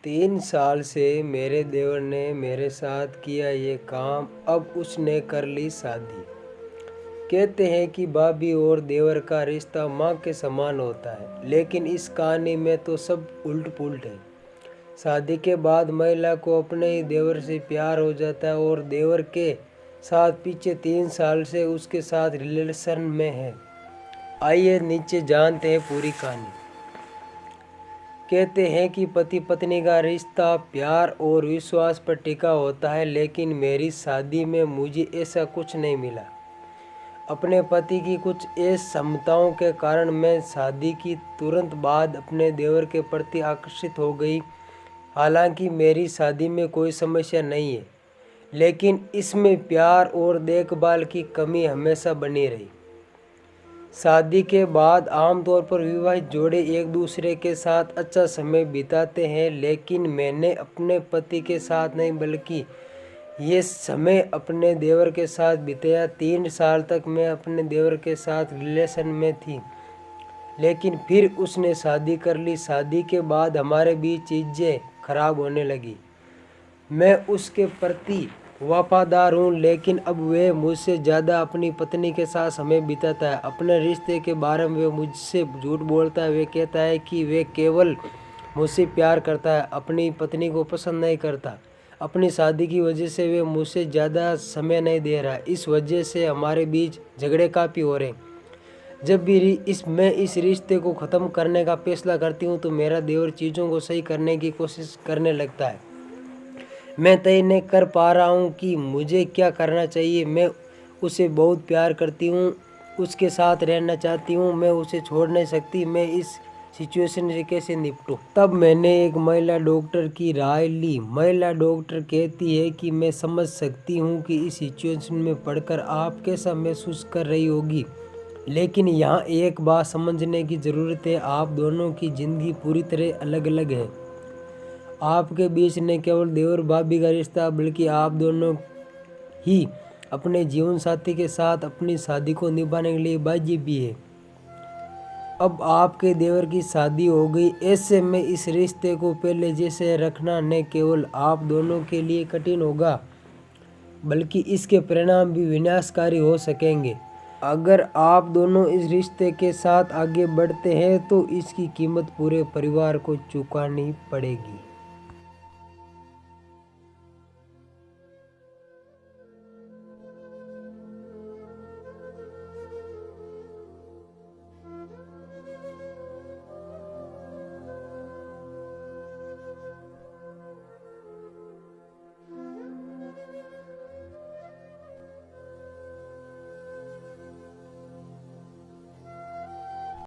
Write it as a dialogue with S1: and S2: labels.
S1: 3 साल से मेरे देवर ने मेरे साथ किया ये काम, अब उसने कर ली शादी। कहते हैं कि भाभी और देवर का रिश्ता माँ के समान होता है, लेकिन इस कहानी में तो सब उल्ट पुल्ट है। शादी के बाद महिला को अपने ही देवर से प्यार हो जाता है और देवर के साथ पीछे 3 साल से उसके साथ रिलेशन में है। आइए नीचे जानते हैं पूरी कहानी। कहते हैं कि पति पत्नी का रिश्ता प्यार और विश्वास पर टिका होता है, लेकिन मेरी शादी में मुझे ऐसा कुछ नहीं मिला। अपने पति की कुछ असमताओं के कारण मैं शादी की तुरंत बाद अपने देवर के प्रति आकर्षित हो गई। हालांकि मेरी शादी में कोई समस्या नहीं है, लेकिन इसमें प्यार और देखभाल की कमी हमेशा बनी रही। शादी के बाद आमतौर पर विवाहित जोड़े एक दूसरे के साथ अच्छा समय बिताते हैं, लेकिन मैंने अपने पति के साथ नहीं बल्कि ये समय अपने देवर के साथ बिताया। 3 साल तक मैं अपने देवर के साथ रिलेशन में थी, लेकिन फिर उसने शादी कर ली। शादी के बाद हमारे बीच चीज़ें खराब होने लगी। मैं उसके प्रति वफादार हूँ, लेकिन अब वह मुझसे ज़्यादा अपनी पत्नी के साथ समय बिताता है। अपने रिश्ते के बारे में वह मुझसे झूठ बोलता है। वह कहता है कि वह केवल मुझसे प्यार करता है, अपनी पत्नी को पसंद नहीं करता। अपनी शादी की वजह से वह मुझसे ज़्यादा समय नहीं दे रहा है। इस वजह से हमारे बीच झगड़े काफ़ी हो रहे हैं। जब भी मैं इस रिश्ते को ख़त्म करने का फैसला करती हूँ तो मेरा देवर चीज़ों को सही करने की कोशिश करने लगता है। मैं तय नहीं कर पा रहा हूँ कि मुझे क्या करना चाहिए। मैं उसे बहुत प्यार करती हूँ, उसके साथ रहना चाहती हूँ, मैं उसे छोड़ नहीं सकती। मैं इस सिचुएशन से कैसे निपटूं? तब मैंने एक महिला डॉक्टर की राय ली। महिला डॉक्टर कहती है कि मैं समझ सकती हूँ कि इस सिचुएशन में पढ़कर आप कैसा महसूस कर रही होगी, लेकिन यहाँ एक बात समझने की ज़रूरत है। आप दोनों की ज़िंदगी पूरी तरह अलग अलग है। आपके बीच न केवल देवर भाभी का रिश्ता, बल्कि आप दोनों ही अपने जीवन साथी के साथ अपनी शादी को निभाने के लिए बाजी भी है। अब आपके देवर की शादी हो गई, ऐसे में इस रिश्ते को पहले जैसे रखना न केवल आप दोनों के लिए कठिन होगा, बल्कि इसके परिणाम भी विनाशकारी हो सकेंगे। अगर आप दोनों इस रिश्ते के साथ आगे बढ़ते हैं तो इसकी कीमत पूरे परिवार को चुकानी पड़ेगी।